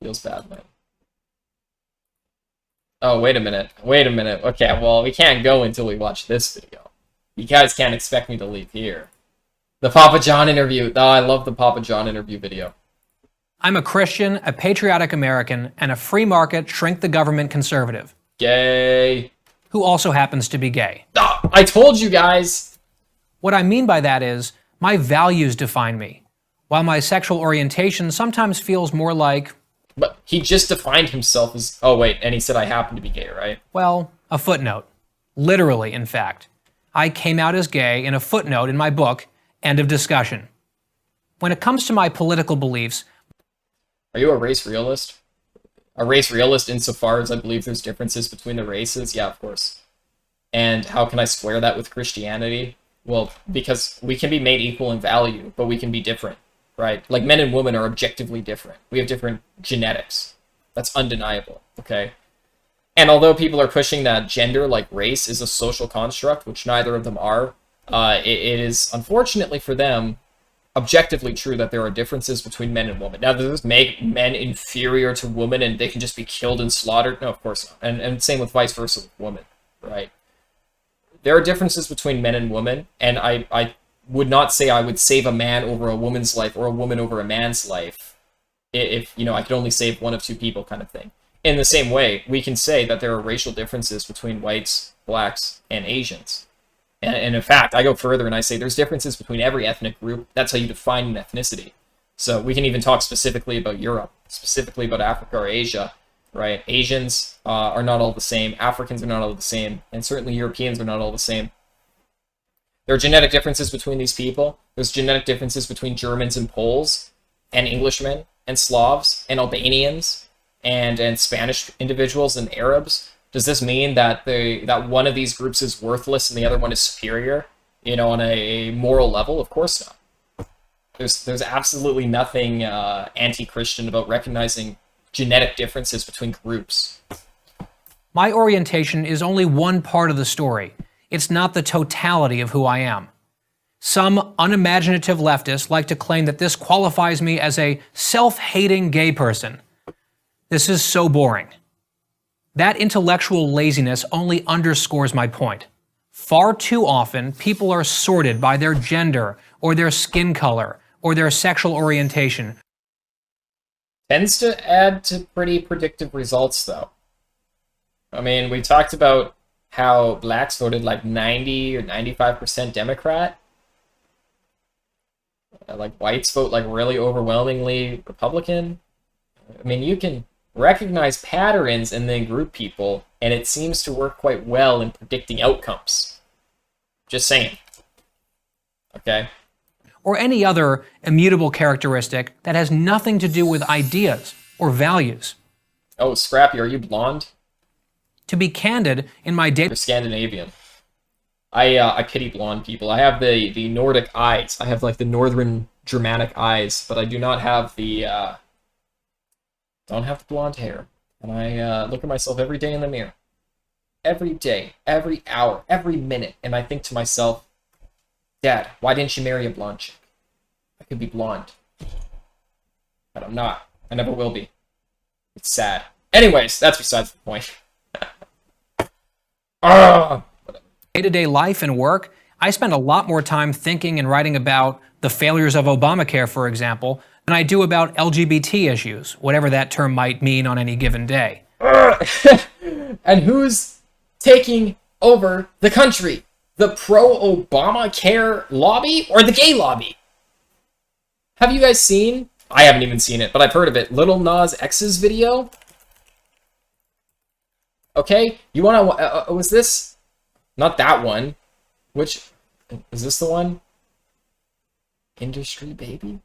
Feels bad, man. Oh, wait a minute. Wait a minute. Okay, well, we can't go until we watch this video. You guys can't expect me to leave here. The Papa John interview. Oh, I love the Papa John interview video. I'm a Christian, a patriotic American, and a free market, shrink the government conservative. Gay. Who also happens to be gay. Oh, I told you guys. What I mean by that is, my values define me, while my sexual orientation sometimes feels more like... But he just defined himself as... Oh, wait, and he said I happen to be gay, right? Well, a footnote. Literally, in fact. I came out as gay in a footnote in my book, end of discussion. When it comes to my political beliefs... Are you a race realist? A race realist insofar as I believe there's differences between the races? Yeah, of course. And how can I square that with Christianity? Well, because we can be made equal in value, but we can be different, right? Like, men and women are objectively different. We have different genetics. That's undeniable, okay? And although people are pushing that gender, like race, is a social construct, which neither of them are, it is, unfortunately for them, objectively true that there are differences between men and women. Now, does this make men inferior to women and they can just be killed and slaughtered? No, of course not. And same with vice versa with women, right? There are differences between men and women, and I would not say I would save a man over a woman's life or a woman over a man's life if, you know, I could only save one of two people kind of thing. In the same way, we can say that there are racial differences between whites, blacks, and Asians. And in fact, I go further and I say there's differences between every ethnic group. That's how you define an ethnicity. So we can even talk specifically about Europe, specifically about Africa or Asia, right? Asians are not all the same. Africans are not all the same. And certainly Europeans are not all the same. There are genetic differences between these people. There's genetic differences between Germans and Poles, and Englishmen, and Slavs, and Albanians, and Spanish individuals and Arabs. Does this mean that that one of these groups is worthless and the other one is superior, you know, on a moral level? Of course not. There's absolutely nothing anti-Christian about recognizing genetic differences between groups. My orientation is only one part of the story. It's not the totality of who I am. Some unimaginative leftists like to claim that this qualifies me as a self-hating gay person. This is so boring. That intellectual laziness only underscores my point. Far too often, people are sorted by their gender, or their skin color, or their sexual orientation. Tends to add to pretty predictive results, though. I mean, we talked about how blacks voted like 90 or 95% Democrat. Like whites vote like really overwhelmingly Republican. I mean, you can recognize patterns and then group people, and it seems to work quite well in predicting outcomes. Just saying. Okay? Or any other immutable characteristic that has nothing to do with ideas or values. Oh, Scrappy, are you blonde? To be candid, in my You're Scandinavian. I pity blonde people. I have the Nordic eyes. I have like the northern Germanic eyes, but I do not have the don't have the blonde hair. And I look at myself every day in the mirror. Every day, every hour, every minute, and I think to myself, Dad, why didn't you marry a blonde chick? I could be blonde. But I'm not. I never will be. It's sad. Anyways, that's besides the point. day-to-day life and work, I spend a lot more time thinking and writing about the failures of Obamacare, for example, than I do about LGBT issues, whatever that term might mean on any given day. And who's taking over the country? The pro-Obamacare lobby or the gay lobby? Have you guys seen? I haven't even seen it, but I've heard of it. Lil Nas X's video. Okay, you want to? Was this not that one? Which is this the one? Industry Baby.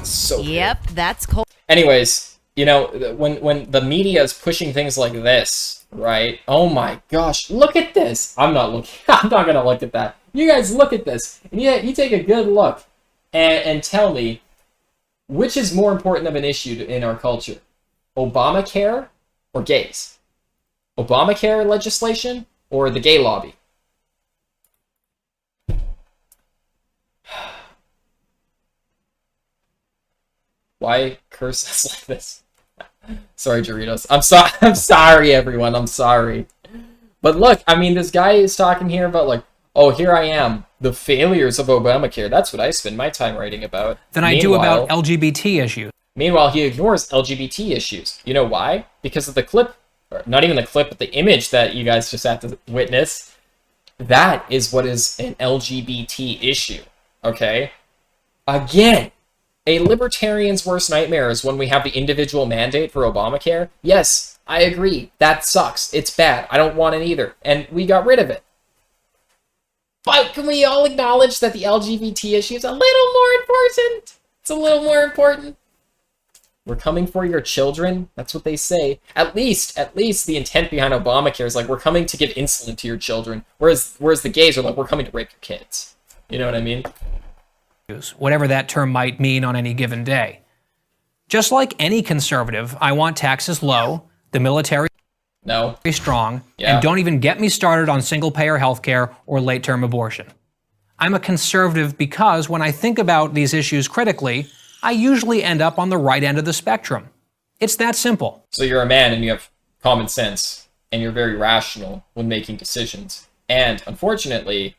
So yep, good. that's cool. Anyways, you know, when the media is pushing things like this, right? Oh my gosh, look at this. I'm not looking. I'm not gonna look at that. You guys look at this. And yeah, you take a good look and tell me which is more important of an issue in our culture, Obamacare or gays? Obamacare legislation or the gay lobby? why curse us like this? Sorry, Doritos. I'm sorry, everyone. I'm sorry. But look, I mean, this guy is talking here about like, oh, here I am, the failures of Obamacare. That's what I spend my time writing about. than I do about LGBT issues. Meanwhile, he ignores LGBT issues. You know why? Because of the clip, or not even the clip, but the image that you guys just had to witness. That is what is an LGBT issue, okay? Again, a libertarian's worst nightmare is when we have the individual mandate for Obamacare. Yes, I agree. That sucks. It's bad. I don't want it either. And we got rid of it. But can we all acknowledge that the LGBT issue is a little more important? It's a little more important. We're coming for your children. That's what they say. At least the intent behind Obamacare is like, we're coming to give insulin to your children. Whereas the gays are like, we're coming to rape your kids. You know what I mean? Whatever that term might mean on any given day. Just like any conservative, I want taxes low, the military strong, and don't even get me started on single-payer healthcare or late-term abortion. I'm a conservative because when I think about these issues critically, I usually end up on the right end of the spectrum. It's that simple. So you're a man and you have common sense, and you're very rational when making decisions. And unfortunately,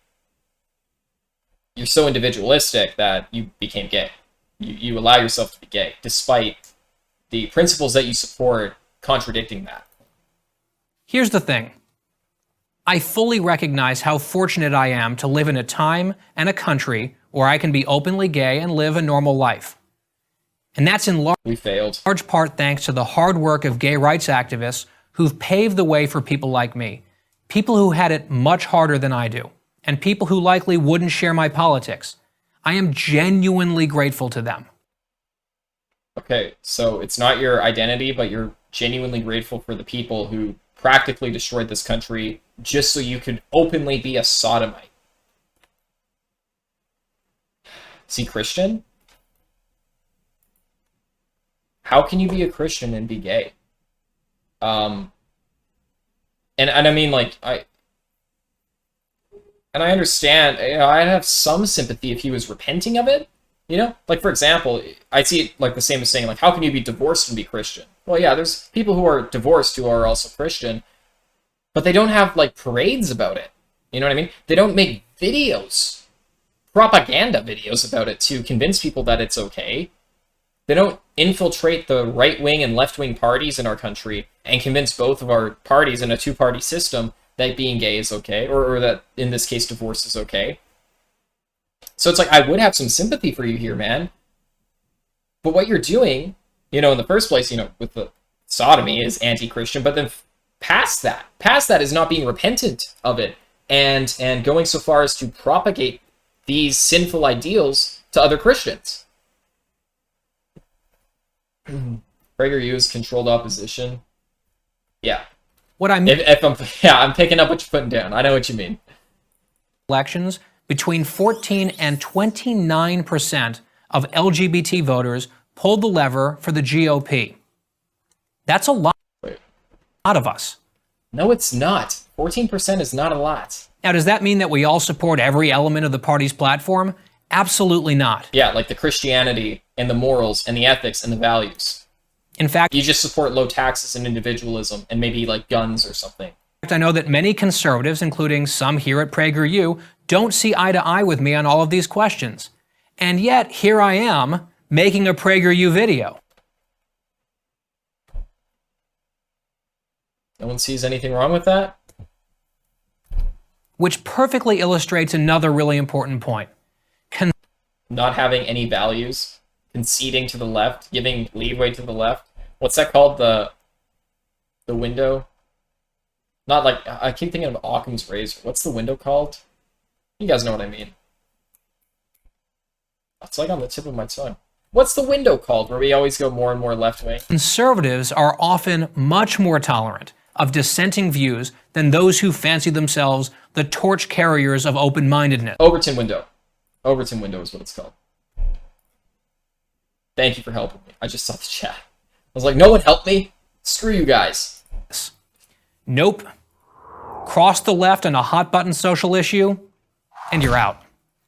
you're so individualistic that you became gay. You allow yourself to be gay, despite the principles that you support contradicting that. Here's the thing. I fully recognize how fortunate I am to live in a time and a country where I can be openly gay and live a normal life. And that's in large part thanks to the hard work of gay rights activists who've paved the way for people like me, people who had it much harder than I do, and people who likely wouldn't share my politics. I am genuinely grateful to them. Okay, so it's not your identity, but you're genuinely grateful for the people who practically destroyed this country just so you could openly be a sodomite. See, Christian? How can you be a Christian and be gay? And I mean, like, I understand, you know, I'd have some sympathy if he was repenting of it, you know? Like, for example, I see it like the same as saying, like, how can you be divorced and be Christian? Well, yeah, there's people who are divorced who are also Christian, but they don't have, like, parades about it. You know what I mean? They don't make videos, propaganda videos about it to convince people that it's okay. They don't infiltrate the right-wing and left-wing parties in our country and convince both of our parties in a two-party system that being gay is okay, or that, in this case, divorce is okay. So it's like, I would have some sympathy for you here, man. But what you're doing, you know, in the first place, you know, with the sodomy is anti-Christian, but then past that is not being repentant of it and going so far as to propagate these sinful ideals to other Christians. PragerU's controlled opposition. Yeah. What I mean, I'm picking up what you're putting down. I know what you mean. Elections, between 14 and 29% of LGBT voters pulled the lever for the GOP. That's a lot of us. No, it's not. 14% is not a lot. Now, does that mean that we all support every element of the party's platform? Absolutely not. Yeah, like the Christianity and the morals and the ethics and the values. In fact, you just support low taxes and individualism and maybe like guns or something. I know that many conservatives, including some here at PragerU, don't see eye to eye with me on all of these questions. And yet, here I am, making a PragerU video. No one sees anything wrong with that? Which perfectly illustrates another really important point. Not having any values, conceding to the left, giving leeway to the left. What's that called? The window? Not like, I keep thinking of Occam's razor. What's the window called? You guys know what I mean. It's like on the tip of my tongue. What's the window called where we always go more and more left-wing? Conservatives are often much more tolerant of dissenting views than those who fancy themselves the torch carriers of open-mindedness. Overton window. Overton window is what it's called. Thank you for helping me. I just saw the chat. I was like, no one helped me? Screw you guys. Nope. Cross the left on a hot-button social issue, and you're out.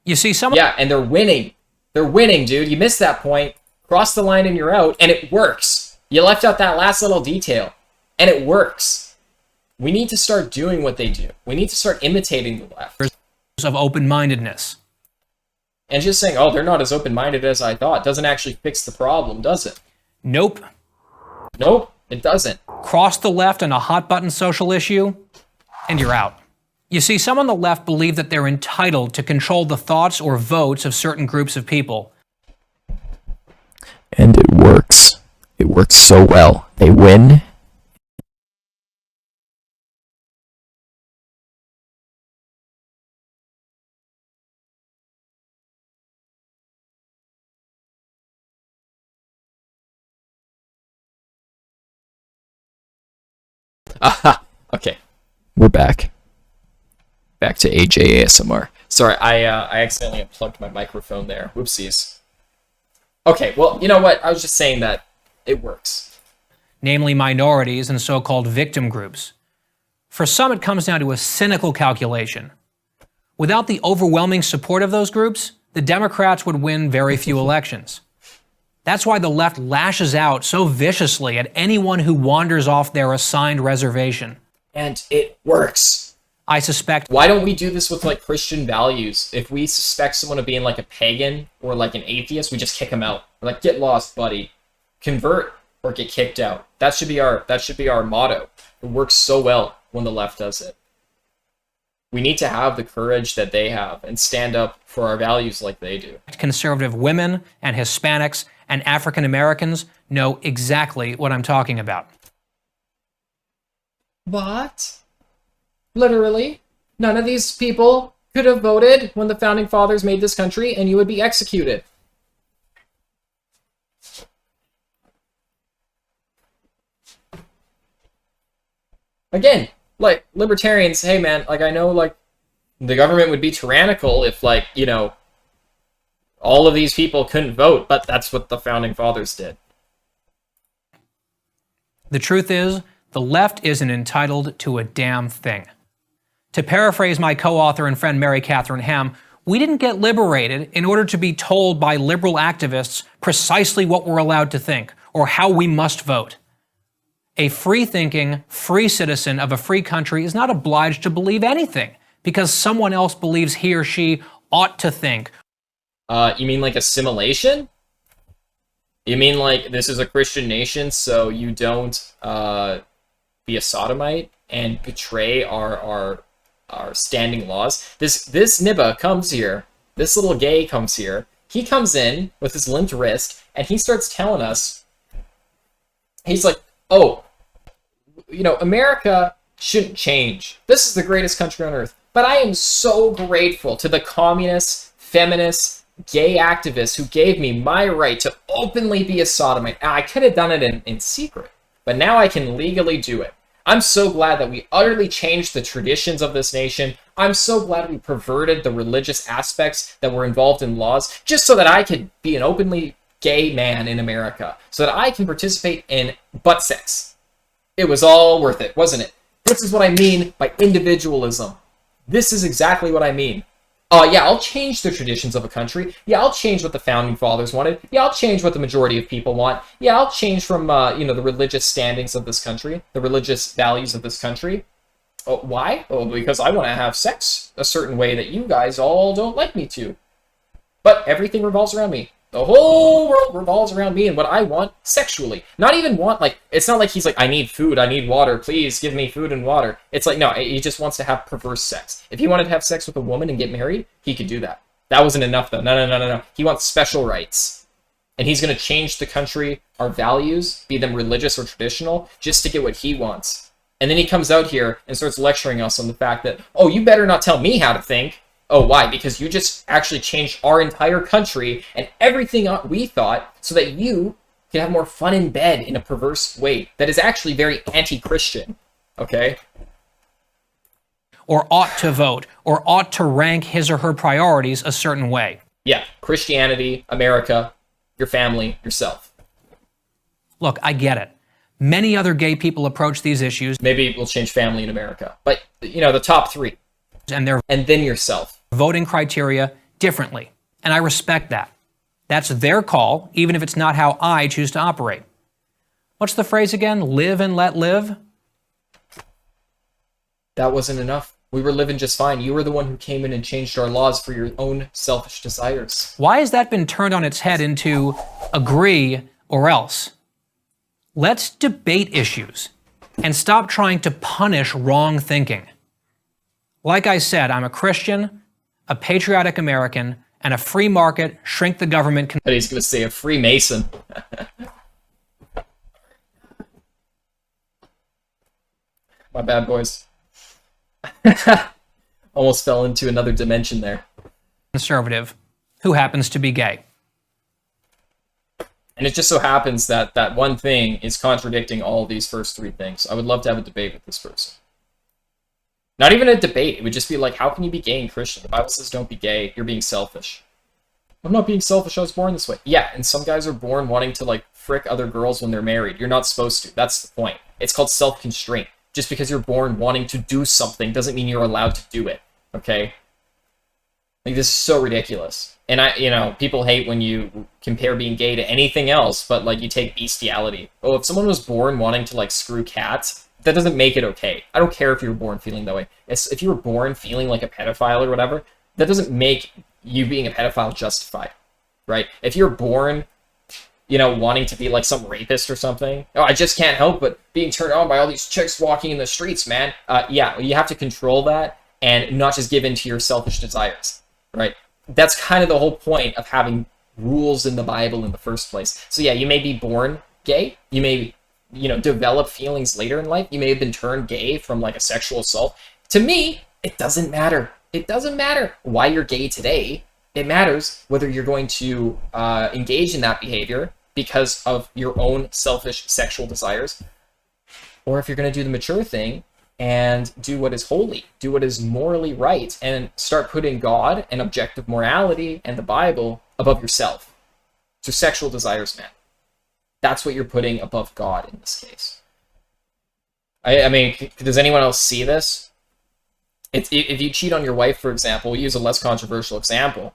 You see, Yeah, and they're winning. They're winning, dude. You missed that point. Cross the line and you're out, and it works. You left out that last little detail, and it works. We need to start doing what they do. We need to start imitating the left. Of open-mindedness. And just saying, oh, they're not as open-minded as I thought, doesn't actually fix the problem, does it? Nope. Nope, it doesn't. Cross the left on a hot-button social issue, and you're out. You see, some on the left believe that they're entitled to control the thoughts or votes of certain groups of people. And it works. It works so well. They win. Aha! Okay. We're back. Back to ASMR. Sorry, I accidentally unplugged my microphone there. Whoopsies. Okay, well, you know what? I was just saying that it works. Namely minorities and so-called victim groups. For some, it comes down to a cynical calculation. Without the overwhelming support of those groups, the Democrats would win very few elections. That's why the left lashes out so viciously at anyone who wanders off their assigned reservation. And it works. I suspect... Why don't we do this with, like, Christian values? If we suspect someone of being, like, a pagan or, like, an atheist, we just kick them out. We're like, get lost, buddy. Convert or get kicked out. That should be our motto. It works so well when the left does it. We need to have the courage that they have and stand up for our values like they do. Conservative women and Hispanics and African Americans know exactly what I'm talking about. What? Literally? None of these people could have voted when the Founding Fathers made this country, and you would be executed. Again, like, libertarians, hey man, like, I know, like, the government would be tyrannical if, like, you know, all of these people couldn't vote, but that's what the Founding Fathers did. The truth is, the left isn't entitled to a damn thing. To paraphrase my co-author and friend Mary Catherine Ham, we didn't get liberated in order to be told by liberal activists precisely what we're allowed to think or how we must vote. A free-thinking, free citizen of a free country is not obliged to believe anything because someone else believes he or she ought to think. You mean like assimilation? You mean like this is a Christian nation, so you don't be a sodomite and betray our standing laws? This nibba comes here, this little gay comes here, he comes in with his limped wrist, and he starts telling us, he's like, oh, you know, America shouldn't change. This is the greatest country on earth. But I am so grateful to the communists, feminists, gay activists who gave me my right to openly be a sodomite. I could have done it in secret, but now I can legally do it. I'm so glad that we utterly changed the traditions of this nation. I'm so glad we perverted the religious aspects that were involved in laws just so that I could be an openly gay man in America, so that I can participate in butt sex. It was all worth it, wasn't it? This is what I mean by individualism. This is exactly what I mean. Yeah, I'll change the traditions of a country. Yeah, I'll change what the Founding Fathers wanted. Yeah, I'll change what the majority of people want. Yeah, I'll change from, you know, the religious standings of this country, the religious values of this country. Oh, why? Oh, because I want to have sex a certain way that you guys all don't like me to. But everything revolves around me. The whole world revolves around me and what I want sexually. Not even want, like, it's not like he's like, I need food, I need water, please give me food and water. It's like, no, he just wants to have perverse sex. If he wanted to have sex with a woman and get married, he could do that. That wasn't enough, though. No. He wants special rights. And he's going to change the country, our values, be them religious or traditional, just to get what he wants. And then he comes out here and starts lecturing us on the fact that, oh, you better not tell me how to think. Oh, why? Because you just actually changed our entire country and everything we thought so that you can have more fun in bed in a perverse way that is actually very anti-Christian. Okay? Or ought to vote, or ought to rank his or her priorities a certain way. Yeah, Christianity, America, your family, yourself. Look, I get it. Many other gay people approach these issues. Maybe we'll change family in America. But, you know, the top three. And their and then yourself. Voting criteria differently. And I respect that. That's their call, even if it's not how I choose to operate. What's the phrase again? Live and let live? That wasn't enough. We were living just fine. You were the one who came in and changed our laws for your own selfish desires. Why has that been turned on its head into agree or else? Let's debate issues and stop trying to punish wrong thinking. Like I said, I'm a Christian, a patriotic American, and a free market, shrink the government. But he's going to say a Freemason. My bad, boys. Almost fell into another dimension there. Conservative who happens to be gay. And it just so happens that that one thing is contradicting all these first three things. I would love to have a debate with this person. Not even a debate. It would just be like, how can you be gay and Christian? The Bible says don't be gay. You're being selfish. I'm not being selfish. I was born this way. Yeah, and some guys are born wanting to like frick other girls when they're married. You're not supposed to. That's the point. It's called self-constraint. Just because you're born wanting to do something doesn't mean you're allowed to do it. Okay? Like, this is so ridiculous. And people hate when you compare being gay to anything else, but like you take bestiality. Oh, if someone was born wanting to like screw cats, that doesn't make it okay. I don't care if you were born feeling that way. If you were born feeling like a pedophile or whatever, that doesn't make you being a pedophile justified, right? If you're born, wanting to be like some rapist or something, oh, I just can't help but being turned on by all these chicks walking in the streets, man. Yeah, you have to control that and not just give in to your selfish desires, right? That's kind of the whole point of having rules in the Bible in the first place. So yeah, you may be born gay. You may, develop feelings later in life. You may have been turned gay from like a sexual assault. To me, it doesn't matter. It doesn't matter why you're gay today. It matters whether you're going to engage in that behavior because of your own selfish sexual desires, or if you're going to do the mature thing and do what is holy, do what is morally right, and start putting God and objective morality and the Bible above yourself. So sexual desires, man. That's what you're putting above God in this case. I mean, does anyone else see this? If you cheat on your wife, for example, we'll use a less controversial example.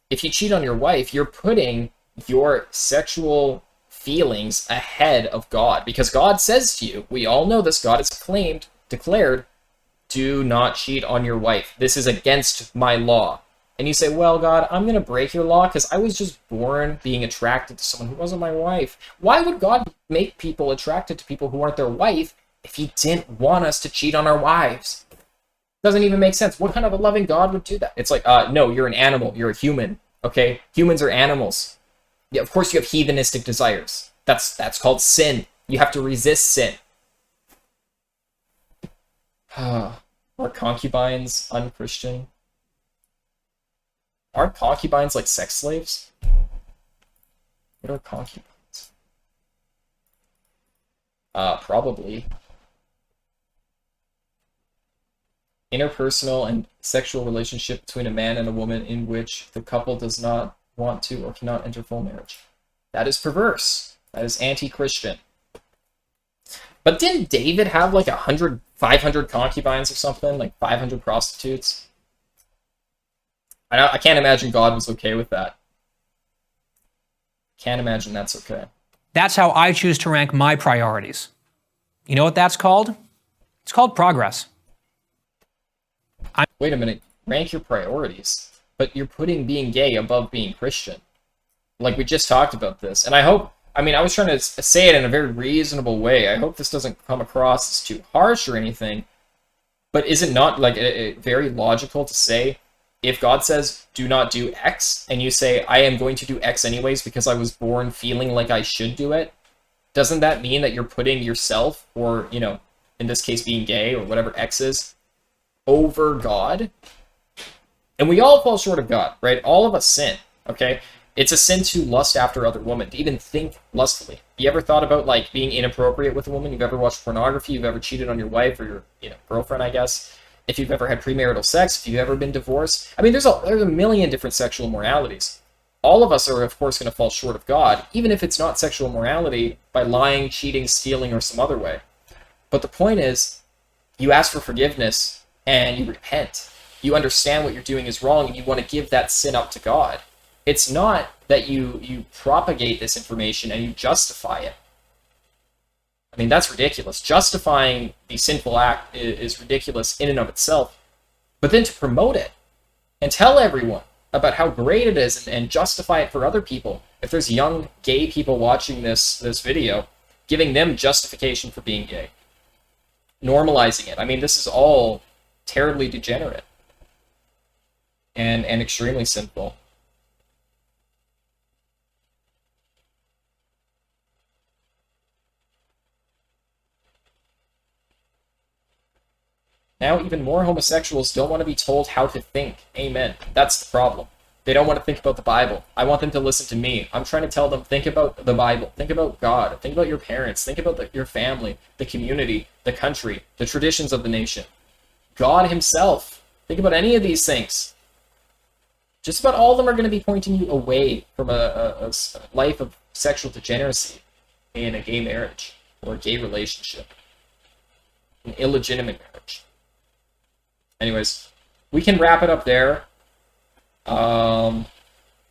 If you cheat on your wife, you're putting your sexual feelings ahead of God, because God says to you, we all know this, God has declared, do not cheat on your wife. This is against my law. And you say, well, God, I'm going to break your law because I was just born being attracted to someone who wasn't my wife. Why would God make people attracted to people who aren't their wife if he didn't want us to cheat on our wives? Doesn't even make sense. What kind of a loving God would do that? It's like, no, you're an animal. You're a human. Okay? Humans are animals. Yeah, of course you have heathenistic desires. That's called sin. You have to resist sin. Are concubines unchristian? Aren't concubines like sex slaves? What are concubines? Probably. Interpersonal and sexual relationship between a man and a woman in which the couple does not want to or cannot enter full marriage. That is perverse. That is anti-Christian. But didn't David have like 500 concubines or something? Like 500 prostitutes? I can't imagine God was okay with that. Can't imagine that's okay. That's how I choose to rank my priorities. You know what that's called? It's called progress. Wait a minute. Rank your priorities. But you're putting being gay above being Christian. Like, we just talked about this. And I was trying to say it in a very reasonable way. I hope this doesn't come across as too harsh or anything. But is it not like very logical to say, if God says, do not do X, and you say, I am going to do X anyways because I was born feeling like I should do it, doesn't that mean that you're putting yourself, or, in this case being gay, or whatever X is, over God? And we all fall short of God, right? All of us sin, okay? It's a sin to lust after other women, to even think lustfully. You ever thought about, like, being inappropriate with a woman? You've ever watched pornography? You've ever cheated on your wife or your, girlfriend, I guess? If you've ever had premarital sex, if you've ever been divorced. I mean, there's a million different sexual moralities. All of us are, of course, going to fall short of God, even if it's not sexual morality, by lying, cheating, stealing, or some other way. But the point is, you ask for forgiveness, and you repent. You understand what you're doing is wrong, and you want to give that sin up to God. It's not that you propagate this information and you justify it. I mean, that's ridiculous. Justifying the sinful act is ridiculous in and of itself. But then to promote it and tell everyone about how great it is and justify it for other people. If there's young gay people watching this video, giving them justification for being gay. Normalizing it. I mean, this is all terribly degenerate and extremely sinful. Now even more homosexuals don't want to be told how to think. Amen. That's the problem. They don't want to think about the Bible. I want them to listen to me. I'm trying to tell them, think about the Bible. Think about God. Think about your parents. Think about your family, the community, the country, the traditions of the nation. God himself. Think about any of these things. Just about all of them are going to be pointing you away from a life of sexual degeneracy in a gay marriage or a gay relationship. An illegitimate marriage. Anyways, we can wrap it up there.